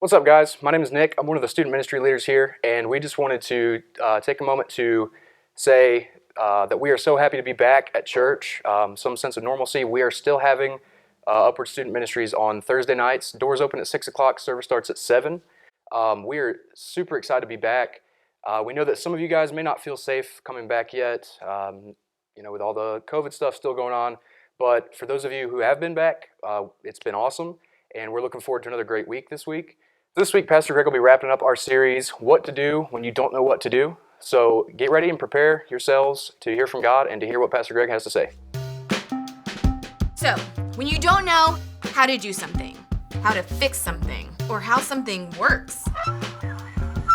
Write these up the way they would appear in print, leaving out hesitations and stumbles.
What's up, guys? My name is Nick. I'm one of the student ministry leaders here, and we just wanted to take a moment to say that we are so happy to be back at church. Some sense of normalcy. We are still having Upward Student Ministries on Thursday nights. Doors open at 6 o'clock. Service starts at 7. We are super excited to be back. We know that some of you guys may not feel safe coming back yet, with all the COVID stuff still going on. But for those of you who have been back, it's been awesome, and we're looking forward to another great week this week. This week, Pastor Greg will be wrapping up our series, What to Do When You Don't Know What to Do. So get ready and prepare yourselves to hear from God and to hear what Pastor Greg has to say. So, when you don't know how to do something, how to fix something, or how something works,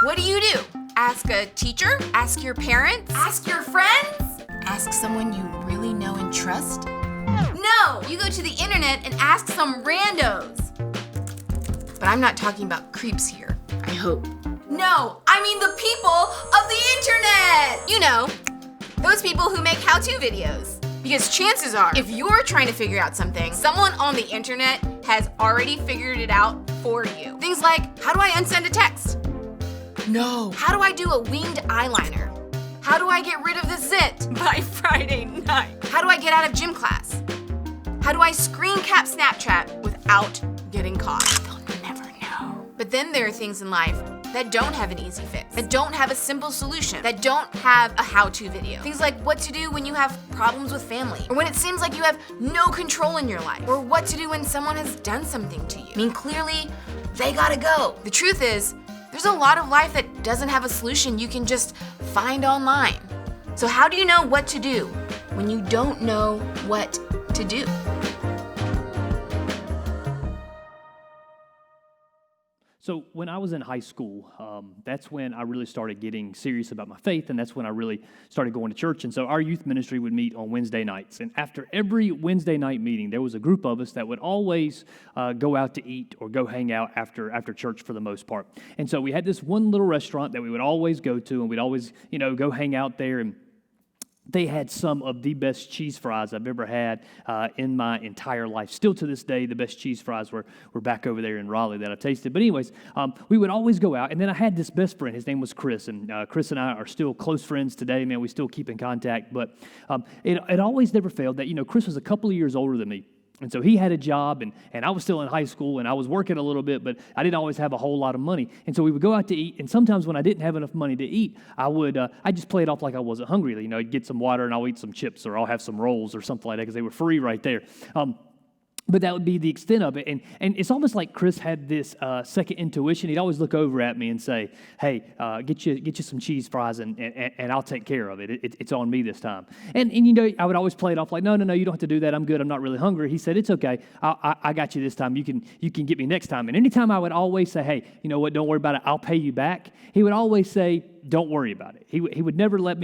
what do? Ask a teacher? Ask your parents? Ask your friends? Ask someone you really know and trust? No! You go to the internet and ask some randos. But I'm not talking about creeps here, I hope. No, I mean the people of the internet! You know, those people who make how-to videos. Because chances are, if you're trying to figure out something, someone on the internet has already figured it out for you. Things like, how do I unsend a text? No. How do I do a winged eyeliner? How do I get rid of the zit by Friday night? How do I get out of gym class? How do I screen cap Snapchat without getting caught? But then there are things in life that don't have an easy fix, that don't have a simple solution, that don't have a how-to video. Things like what to do when you have problems with family, or when it seems like you have no control in your life, or what to do when someone has done something to you. I mean, clearly, they gotta go. The truth is, there's a lot of life that doesn't have a solution you can just find online. So how do you know what to do when you don't know what to do? So when I was in high school, that's when I really started getting serious about my faith, and that's when I really started going to church. And so our youth ministry would meet on Wednesday nights. And after every Wednesday night meeting, there was a group of us that would always go out to eat or go hang out after church for the most part. And so we had this one little restaurant that we would always go to, and we'd always, go hang out there. And they had some of the best cheese fries I've ever had in my entire life. Still to this day, the best cheese fries were back over there in Raleigh that I tasted. But anyways, we would always go out. And then I had this best friend. His name was Chris. And Chris and I are still close friends today. Man, we still keep in contact. But it always never failed that, Chris was a couple of years older than me. And so he had a job, and I was still in high school, and I was working a little bit, but I didn't always have a whole lot of money. And so we would go out to eat, and sometimes when I didn't have enough money to eat, I'd just play it off like I wasn't hungry. I'd get some water, and I'll eat some chips, or I'll have some rolls or something like that, because they were free right there. But that would be the extent of it. And it's almost like Chris had this second intuition. He'd always look over at me and say, hey, get you some cheese fries, and I'll take care of it. It's on me this time. And I would always play it off like, no, you don't have to do that. I'm good. I'm not really hungry. He said, it's okay. I got you this time. You can get me next time. And anytime I would always say, hey, you know what, don't worry about it. I'll pay you back. He would always say, don't worry about it. He would never let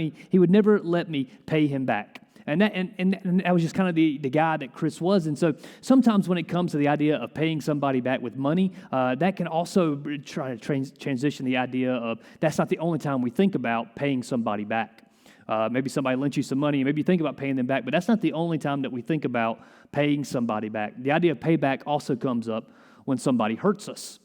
me pay him back. And that was just kind of the guy that Chris was. And so sometimes when it comes to the idea of paying somebody back with money, that can also try to transition the idea of that's not the only time we think about paying somebody back. Maybe somebody lent you some money, and maybe you think about paying them back, but that's not the only time that we think about paying somebody back. The idea of payback also comes up when somebody hurts us.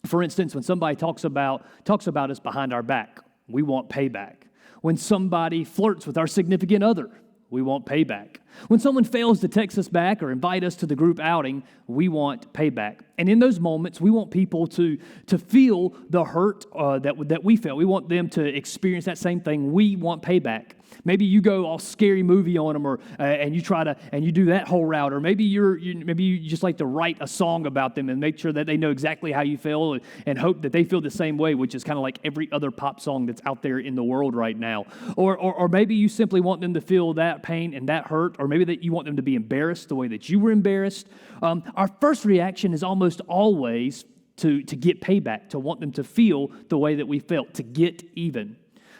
For instance, when somebody talks about us behind our back, we want payback. When somebody flirts with our significant other, we want payback. When someone fails to text us back or invite us to the group outing, we want payback. And in those moments, we want people to feel the hurt that we felt. We want them to experience that same thing. We want payback. Maybe you go all scary movie on them, and you do that whole route, or maybe you just like to write a song about them and make sure that they know exactly how you feel and hope that they feel the same way, which is kind of like every other pop song that's out there in the world right now. Or maybe you simply want them to feel that pain and that hurt, or maybe that you want them to be embarrassed the way that you were embarrassed. Our first reaction is almost always to get payback, to want them to feel the way that we felt, to get even.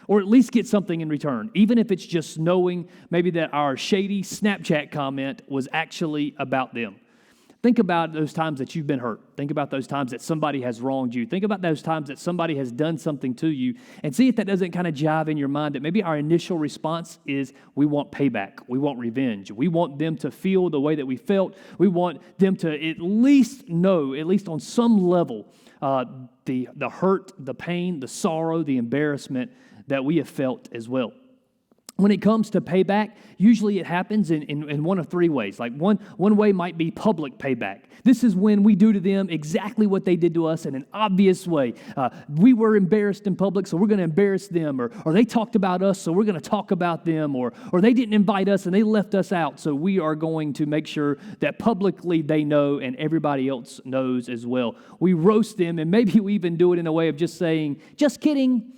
Or at least get something in return, even if it's just knowing maybe that our shady Snapchat comment was actually about them. Think about those times that you've been hurt. Think about those times that somebody has wronged you. Think about those times that somebody has done something to you, and see if that doesn't kind of jive in your mind that maybe our initial response is we want payback. We want revenge. We want them to feel the way that we felt. We want them to at least know, at least on some level, the hurt, the pain, the sorrow, the embarrassment that we have felt as well. When it comes to payback, usually it happens in one of three ways. Like one way might be public payback. This is when we do to them exactly what they did to us in an obvious way. We were embarrassed in public, so we're going to embarrass them. Or they talked about us, so we're going to talk about them. Or they didn't invite us and they left us out, so we are going to make sure that publicly they know and everybody else knows as well. We roast them, and maybe we even do it in a way of just saying, just kidding.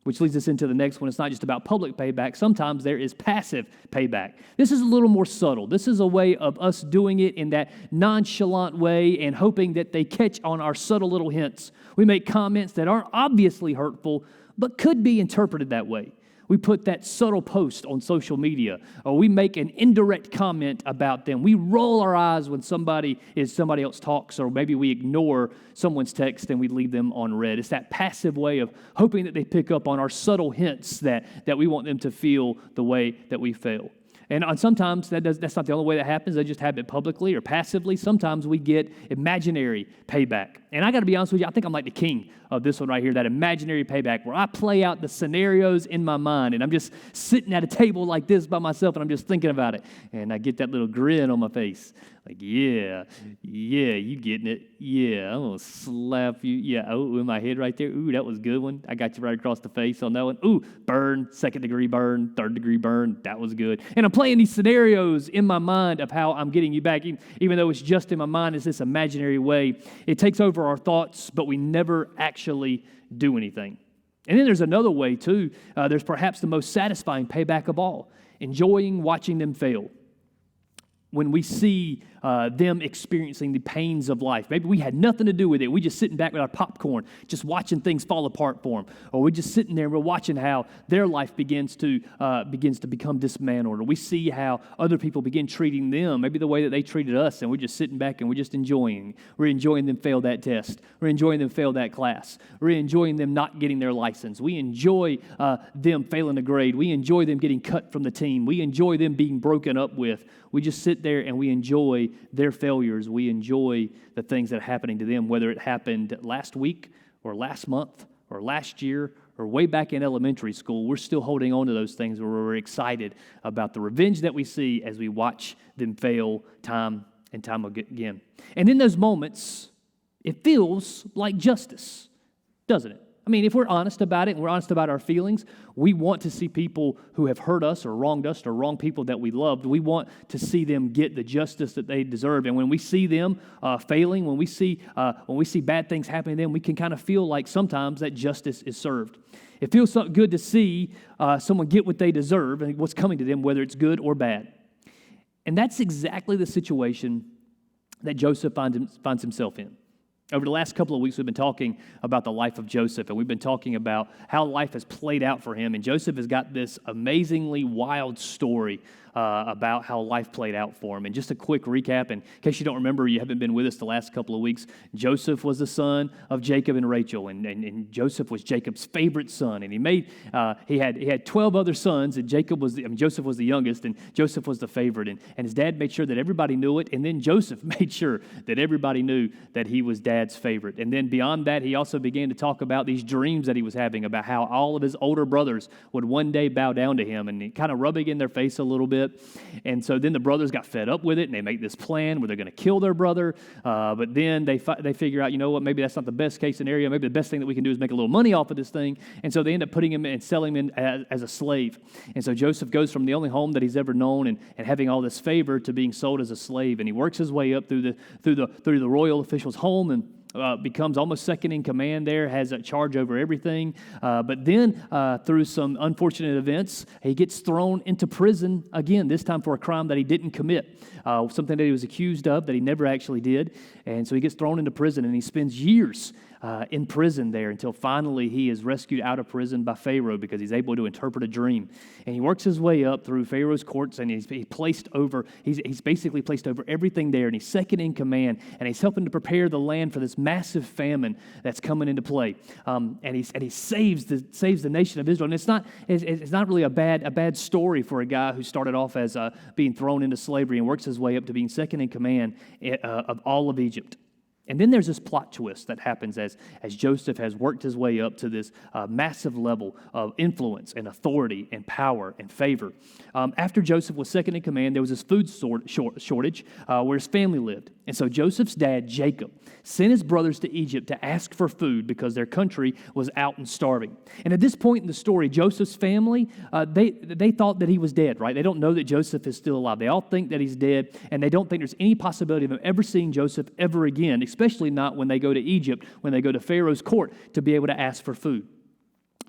Which leads us into the next one. It's not just about public payback. Sometimes there is passive payback. This is a little more subtle. This is a way of us doing it in that nonchalant way and hoping that they catch on our subtle little hints. We make comments that aren't obviously hurtful, but could be interpreted that way. We put that subtle post on social media, or we make an indirect comment about them. We roll our eyes when somebody else talks, or maybe we ignore someone's text and we leave them on read. It's that passive way of hoping that they pick up on our subtle hints that we want them to feel the way that we feel. And sometimes that's not the only way that happens. They just happen publicly or passively. Sometimes we get imaginary payback. And I got to be honest with you, I think I'm like the king of this one right here, that imaginary payback, where I play out the scenarios in my mind, and I'm just sitting at a table like this by myself, and I'm just thinking about it. And I get that little grin on my face. Like, yeah, you getting it. Yeah, I'm going to slap you. Yeah, oh, in my head right there. Ooh, that was a good one. I got you right across the face on that one. Ooh, burn, 2nd degree burn, 3rd degree burn. That was good. And I'm playing these scenarios in my mind of how I'm getting you back, even though it's just in my mind. It's this imaginary way. It takes over our thoughts, but we never actually do anything. And then there's another way, too. There's perhaps the most satisfying payback of all, enjoying watching them fail. When we see them experiencing the pains of life. Maybe we had nothing to do with it. We just sitting back with our popcorn, just watching things fall apart for them. Or we're just sitting there and we're watching how their life begins to become dismantled. Or we see how other people begin treating them, maybe the way that they treated us, and we're just sitting back and we're just enjoying. We're enjoying them fail that test. We're enjoying them fail that class. We're enjoying them not getting their license. We enjoy them failing a grade. We enjoy them getting cut from the team. We enjoy them being broken up with. We just sit there and we enjoy their failures. We enjoy the things that are happening to them, whether it happened last week or last month or last year or way back in elementary school. We're still holding on to those things where we're excited about the revenge that we see as we watch them fail time and time again. And in those moments, it feels like justice, doesn't it? I mean, if we're honest about it and we're honest about our feelings, we want to see people who have hurt us or wronged people that we loved. We want to see them get the justice that they deserve. And when we see them failing, when we see bad things happening to them, we can kind of feel like sometimes that justice is served. It feels so good to see someone get what they deserve and what's coming to them, whether it's good or bad. And that's exactly the situation that Joseph finds himself in. Over the last couple of weeks, we've been talking about the life of Joseph, and we've been talking about how life has played out for him. And Joseph has got this amazingly wild story about how life played out for him. And just a quick recap, in case you don't remember, you haven't been with us the last couple of weeks, Joseph was the son of Jacob and Rachel, and Joseph was Jacob's favorite son. And he had 12 other sons, and Joseph was the youngest, and Joseph was the favorite. And his dad made sure that everybody knew it, and then Joseph made sure that everybody knew that he was dad's favorite. And then beyond that, he also began to talk about these dreams that he was having about how all of his older brothers would one day bow down to him, and kind of rubbing in their face a little bit. And so then the brothers got fed up with it, and they make this plan where they're going to kill their brother. But then they figure out, you know what, maybe that's not the best case scenario. Maybe the best thing that we can do is make a little money off of this thing. And so they end up putting him and selling him in as a slave. And so Joseph goes from the only home that he's ever known and having all this favor to being sold as a slave. And he works his way up through the royal official's home and becomes almost second in command there, has a charge over everything. But then through some unfortunate events, he gets thrown into prison again, this time for a crime that he didn't commit, something that he was accused of that he never actually did. And so he gets thrown into prison, and he spends years in prison there until finally he is rescued out of prison by Pharaoh because he's able to interpret a dream. And he works his way up through Pharaoh's courts, and he's basically placed over everything there, and he's second in command, and he's helping to prepare the land for this massive famine that's coming into play. And he saves the nation of Israel. And it's not really a bad story for a guy who started off as being thrown into slavery and works his way up to being second in command of all of Egypt. And then there's this plot twist that happens as Joseph has worked his way up to this massive level of influence and authority and power and favor. After Joseph was second in command, there was this food shortage where his family lived. And so Joseph's dad, Jacob, sent his brothers to Egypt to ask for food because their country was out and starving. And at this point in the story, Joseph's family, they thought that he was dead, right? They don't know that Joseph is still alive. They all think that he's dead, and they don't think there's any possibility of them ever seeing Joseph ever again, especially not when they go to Egypt, when they go to Pharaoh's court to be able to ask for food.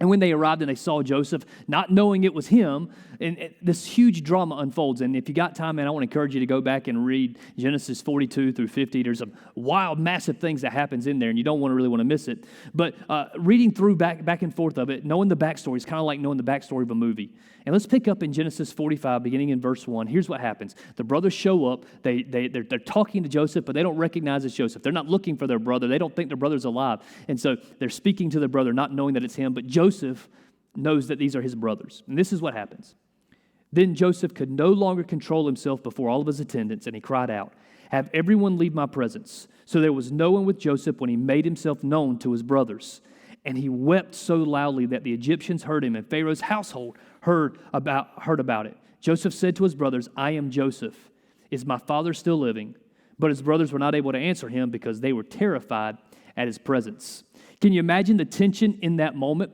And when they arrived and they saw Joseph, not knowing it was him, and this huge drama unfolds. And if you got time, man, I want to encourage you to go back and read Genesis 42 through 50. There's some wild, massive things that happens in there, and you don't really want to miss it. But reading through back and forth of it, knowing the backstory is kind of like knowing the backstory of a movie. And let's pick up in Genesis 45, beginning in verse 1. Here's what happens. The brothers show up. They're talking to Joseph, but they don't recognize it's Joseph. They're not looking for their brother. They don't think their brother's alive. And so they're speaking to their brother, not knowing that it's him. But Joseph knows that these are his brothers. And this is what happens. Then Joseph could no longer control himself before all of his attendants, and he cried out, "Have everyone leave my presence." So there was no one with Joseph when he made himself known to his brothers. And he wept so loudly that the Egyptians heard him, and Pharaoh's household heard about it. Joseph said to his brothers, "I am Joseph. Is my father still living?" But his brothers were not able to answer him because they were terrified at his presence. Can you imagine the tension in that moment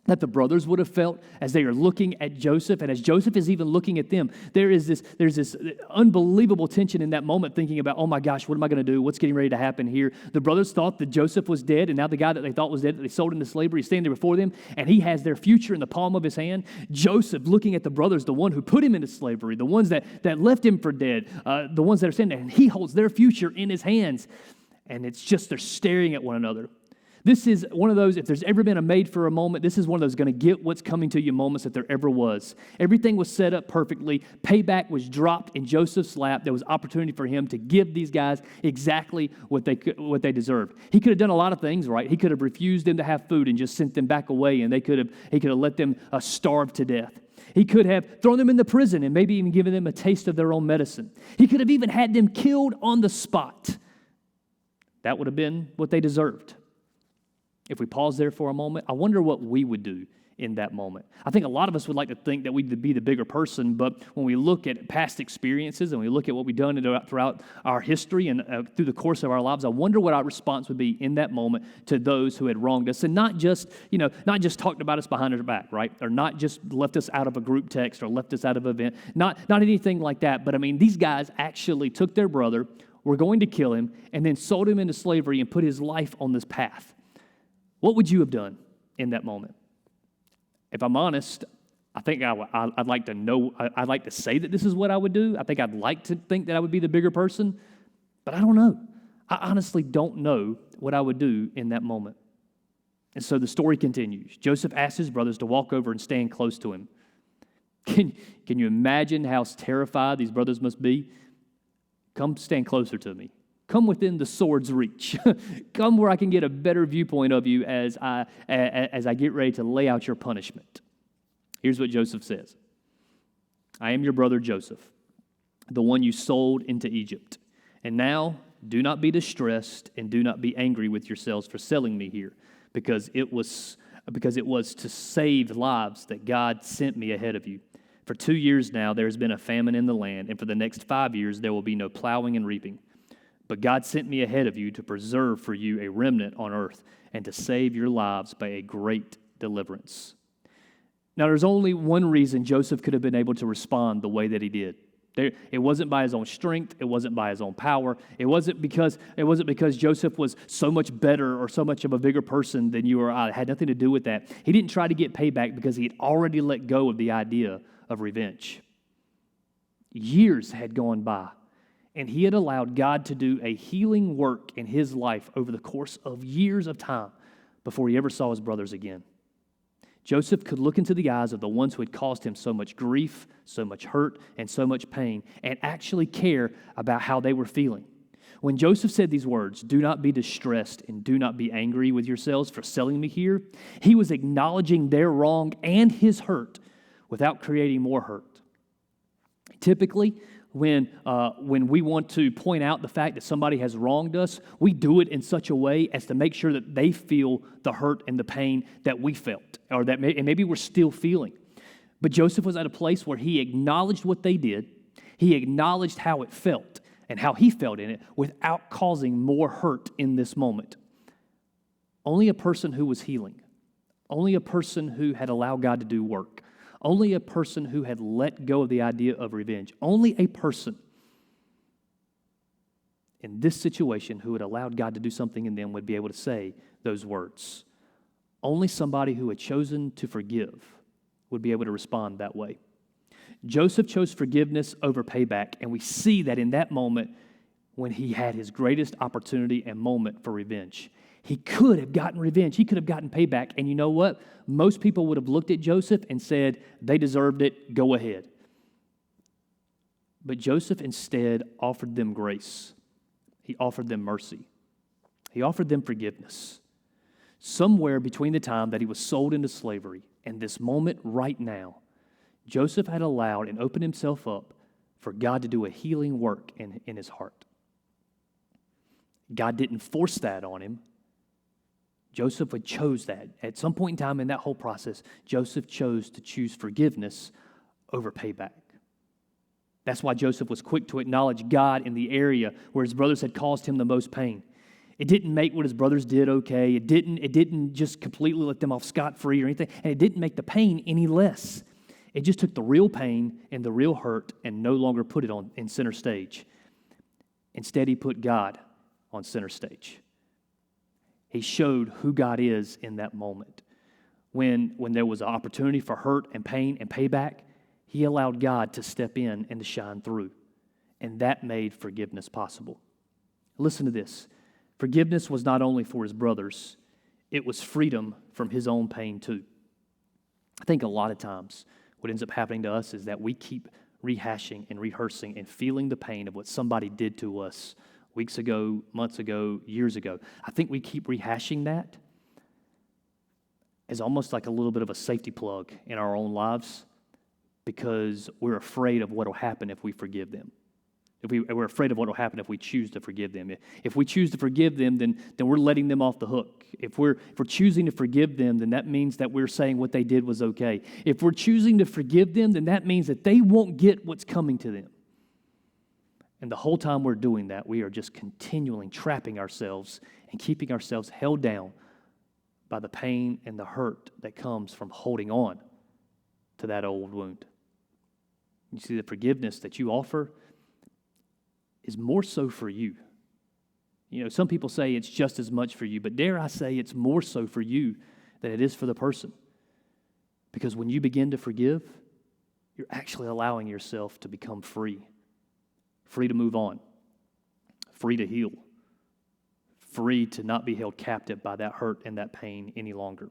that the brothers would have felt as they are looking at Joseph, and as Joseph is even looking at them? There's this unbelievable tension in that moment, thinking about, oh my gosh, what am I going to do? What's getting ready to happen here? The brothers thought that Joseph was dead, and now the guy that they thought was dead, that they sold into slavery, is standing there before them, and he has their future in the palm of his hand. Joseph, looking at the brothers, the one who put him into slavery, the ones that left him for dead, the ones that are standing there, and he holds their future in his hands. And it's just they're staring at one another. This is one of those, if there's ever been a made for a moment, this is one of those going to get what's coming to you moments that there ever was. Everything was set up perfectly. Payback was dropped in Joseph's lap. There was opportunity for him to give these guys exactly what they deserved. He could have done a lot of things, right? He could have refused them to have food and just sent them back away, and he could have let them starve to death. He could have thrown them into prison and maybe even given them a taste of their own medicine. He could have even had them killed on the spot. That would have been what they deserved. If we pause there for a moment, I wonder what we would do in that moment. I think a lot of us would like to think that we'd be the bigger person, but when we look at past experiences and we look at what we've done throughout our history and through the course of our lives, I wonder what our response would be in that moment to those who had wronged us, and not just talked about us behind our back, right? Or not just left us out of a group text or left us out of an event, not anything like that. But I mean, these guys actually took their brother, were going to kill him, and then sold him into slavery and put his life on this path. What would you have done in that moment? If I'm honest, I think I'd like to know. I'd like to say that this is what I would do. I think I'd like to think that I would be the bigger person, but I don't know. I honestly don't know what I would do in that moment. And so the story continues. Joseph asked his brothers to walk over and stand close to him. Can you imagine how terrified these brothers must be? Come stand closer to me. Come within the sword's reach. Come where I can get a better viewpoint of you as I get ready to lay out your punishment. Here's what Joseph says. I am your brother Joseph, the one you sold into Egypt. And now do not be distressed and do not be angry with yourselves for selling me here, because it was to save lives that God sent me ahead of you. For 2 years now there has been a famine in the land, and for the next 5 years there will be no plowing and reaping. But God sent me ahead of you to preserve for you a remnant on earth and to save your lives by a great deliverance. Now, there's only one reason Joseph could have been able to respond the way that he did. It wasn't by his own strength. It wasn't by his own power. It wasn't because Joseph was so much better or so much of a bigger person than you or I. It had nothing to do with that. He didn't try to get payback because he had already let go of the idea of revenge. Years had gone by, and he had allowed God to do a healing work in his life over the course of years of time before he ever saw his brothers again. Joseph could look into the eyes of the ones who had caused him so much grief, so much hurt, and so much pain, and actually care about how they were feeling. When Joseph said these words, "Do not be distressed and do not be angry with yourselves for selling me here," he was acknowledging their wrong and his hurt without creating more hurt. Typically, when we want to point out the fact that somebody has wronged us, we do it in such a way as to make sure that they feel the hurt and the pain that we felt, or that and maybe we're still feeling. But Joseph was at a place where he acknowledged what they did, he acknowledged how it felt and how he felt in it without causing more hurt in this moment. Only a person who was healing, only a person who had allowed God to do work, only a person who had let go of the idea of revenge, only a person in this situation who had allowed God to do something in them would be able to say those words. Only somebody who had chosen to forgive would be able to respond that way. Joseph chose forgiveness over payback, and we see that in that moment when he had his greatest opportunity and moment for revenge. He could have gotten revenge. He could have gotten payback. And you know what? Most people would have looked at Joseph and said, they deserved it, go ahead. But Joseph instead offered them grace. He offered them mercy. He offered them forgiveness. Somewhere between the time that he was sold into slavery and this moment right now, Joseph had allowed and opened himself up for God to do a healing work in his heart. God didn't force that on him. Joseph had chose that. At some point in time in that whole process, Joseph chose to choose forgiveness over payback. That's why Joseph was quick to acknowledge God in the area where his brothers had caused him the most pain. It didn't make what his brothers did okay. It didn't just completely let them off scot-free or anything. And it didn't make the pain any less. It just took the real pain and the real hurt and no longer put it in center stage. Instead, he put God on center stage. He showed who God is in that moment. When there was an opportunity for hurt and pain and payback, he allowed God to step in and to shine through. And that made forgiveness possible. Listen to this. Forgiveness was not only for his brothers, it was freedom from his own pain too. I think a lot of times what ends up happening to us is that we keep rehashing and rehearsing and feeling the pain of what somebody did to us weeks ago, months ago, years ago. I think we keep rehashing that as almost like a little bit of a safety plug in our own lives because we're afraid of what will happen if we forgive them. We're afraid of what will happen if we choose to forgive them. If we choose to forgive them, then we're letting them off the hook. If we're choosing to forgive them, then that means that we're saying what they did was okay. If we're choosing to forgive them, then that means that they won't get what's coming to them. And the whole time we're doing that, we are just continually trapping ourselves and keeping ourselves held down by the pain and the hurt that comes from holding on to that old wound. You see, the forgiveness that you offer is more so for you. You know, some people say it's just as much for you, but dare I say it's more so for you than it is for the person. Because when you begin to forgive, you're actually allowing yourself to become free. Free to move on, free to heal, free to not be held captive by that hurt and that pain any longer.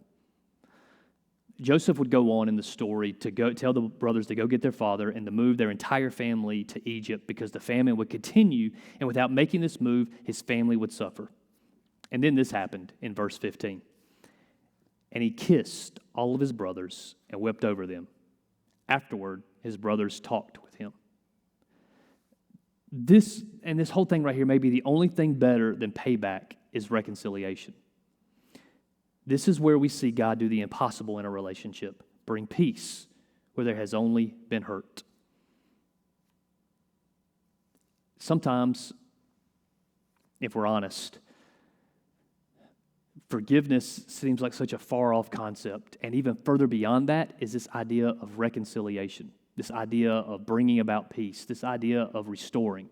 Joseph would go on in the story to go tell the brothers to go get their father and to move their entire family to Egypt because the famine would continue, and without making this move, his family would suffer. And then this happened in verse 15. And he kissed all of his brothers and wept over them. Afterward, his brothers talked with him. This whole thing right here, maybe the only thing better than payback is reconciliation. This is where we see God do the impossible in a relationship, bring peace where there has only been hurt. Sometimes, if we're honest, forgiveness seems like such a far-off concept, and even further beyond that is this idea of reconciliation. This idea of bringing about peace, this idea of restoring.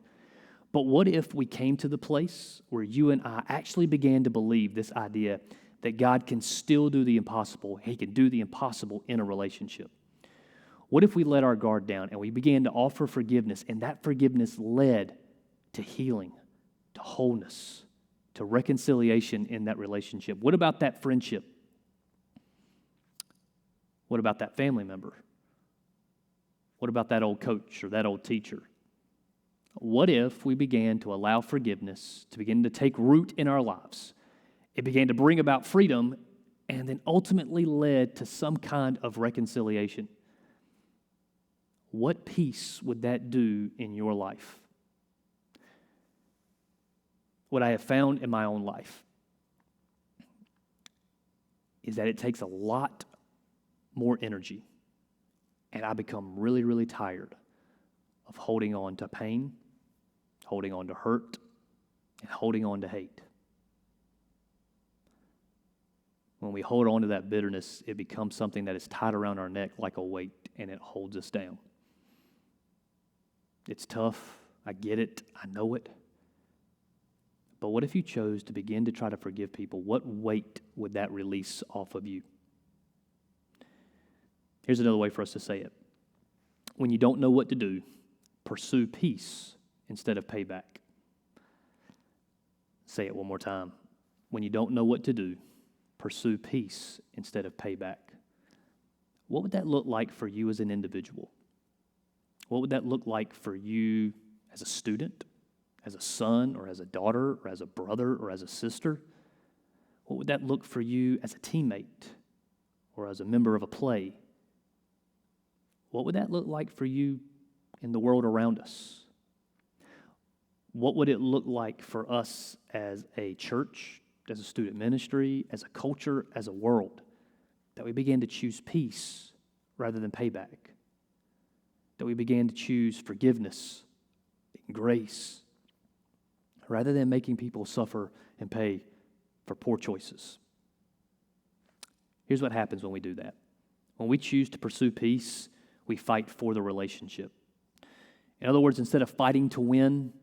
But what if we came to the place where you and I actually began to believe this idea that God can still do the impossible? He can do the impossible in a relationship. What if we let our guard down and we began to offer forgiveness, and that forgiveness led to healing, to wholeness, to reconciliation in that relationship? What about that friendship? What about that family member? What about that old coach or that old teacher? What if we began to allow forgiveness to begin to take root in our lives? It began to bring about freedom and then ultimately led to some kind of reconciliation. what peace would that do in your life? What I have found in my own life is that it takes a lot more energy, and I become really, really tired of holding on to pain, holding on to hurt, and holding on to hate. When we hold on to that bitterness, it becomes something that is tied around our neck like a weight, and it holds us down. It's tough. I get it. I know it. But what if you chose to begin to try to forgive people? What weight would that release off of you? Here's another way for us to say it. When you don't know what to do, pursue peace instead of payback. Say it one more time. When you don't know what to do, pursue peace instead of payback. What would that look like for you as an individual? What would that look like for you as a student, as a son, or as a daughter, or as a brother, or as a sister? What would that look for you as a teammate, or as a member of a play? What would that look like for you in the world around us? What would it look like for us as a church, as a student ministry, as a culture, as a world, that we began to choose peace rather than payback? That we began to choose forgiveness and grace rather than making people suffer and pay for poor choices. Here's what happens when we do that. When we choose to pursue peace, we fight for the relationship. In other words, instead of fighting to win,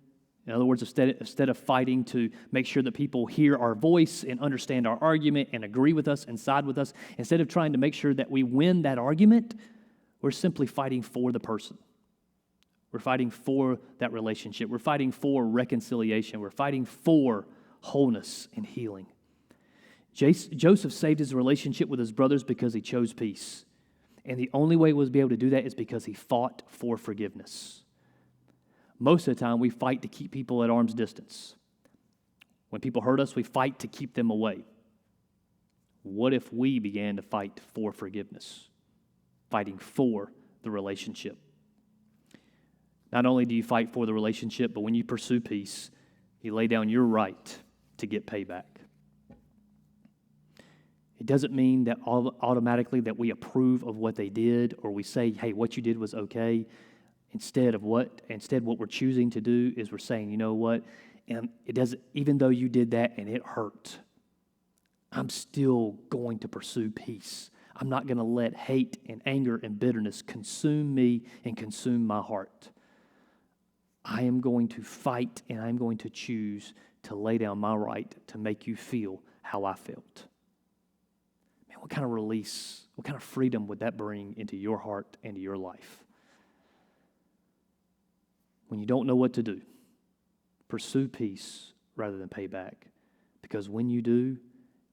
in other words, instead of fighting to make sure that people hear our voice and understand our argument and agree with us and side with us, instead of trying to make sure that we win that argument, we're simply fighting for the person. We're fighting for that relationship. We're fighting for reconciliation. We're fighting for wholeness and healing. Joseph saved his relationship with his brothers because he chose peace. And the only way he was be able to do that is because he fought for forgiveness. Most of the time, we fight to keep people at arm's distance. When people hurt us, we fight to keep them away. What if we began to fight for forgiveness, fighting for the relationship? Not only do you fight for the relationship, but when you pursue peace, you lay down your right to get payback. It doesn't mean that automatically that we approve of what they did or we say, hey, what you did was okay. Instead, what we're choosing to do is we're saying, you know what, and it doesn't, even though you did that and it hurt, I'm still going to pursue peace. I'm not going to let hate and anger and bitterness consume me and consume my heart. I am going to fight and I'm going to choose to lay down my right to make you feel how I felt. Man, what kind of release, what kind of freedom would that bring into your heart and to your life? When you don't know what to do, pursue peace rather than payback. Because when you do,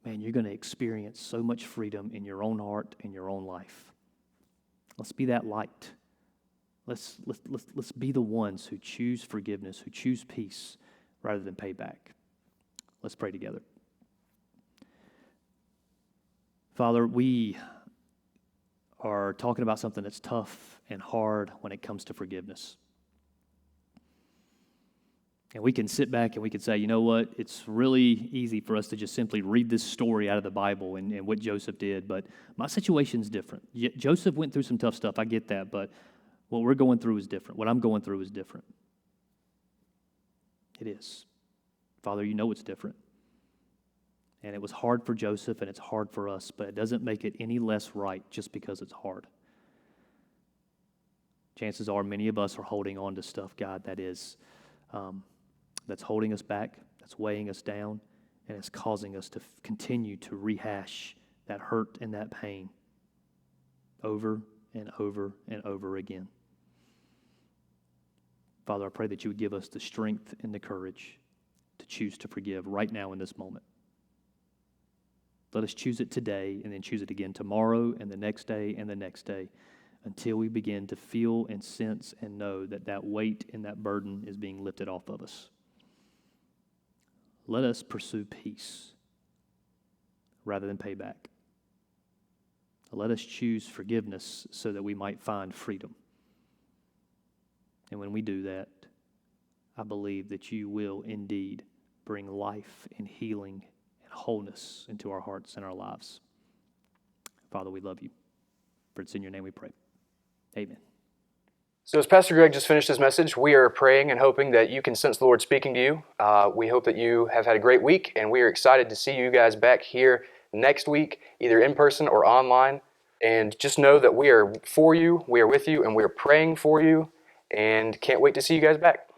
man, you're going to experience so much freedom in your own heart and your own life. Let's be that light. Let's be the ones who choose forgiveness, who choose peace rather than payback. Let's pray together. Father, we are talking about something that's tough and hard when it comes to forgiveness. And we can sit back and we can say, you know what, it's really easy for us to just simply read this story out of the Bible and what Joseph did, but my situation's different. Joseph went through some tough stuff, I get that, but what we're going through is different. What I'm going through is different. It is. Father, you know it's different. And it was hard for Joseph and it's hard for us, but it doesn't make it any less right just because it's hard. Chances are many of us are holding on to stuff, God, that's holding us back, that's weighing us down, and it's causing us to continue to rehash that hurt and that pain over and over and over again. Father, I pray that you would give us the strength and the courage to choose to forgive right now in this moment. Let us choose it today and then choose it again tomorrow and the next day and the next day until we begin to feel and sense and know that that weight and that burden is being lifted off of us. Let us pursue peace rather than payback. Let us choose forgiveness so that we might find freedom. And when we do that, I believe that you will indeed bring life and healing and wholeness into our hearts and our lives. Father, we love you. For it's in your name we pray. Amen. So as Pastor Greg just finished his message, we are praying and hoping that you can sense the Lord speaking to you. We hope that you have had a great week, and we are excited to see you guys back here next week, either in person or online. And just know that we are for you, we are with you, and we are praying for you, and can't wait to see you guys back.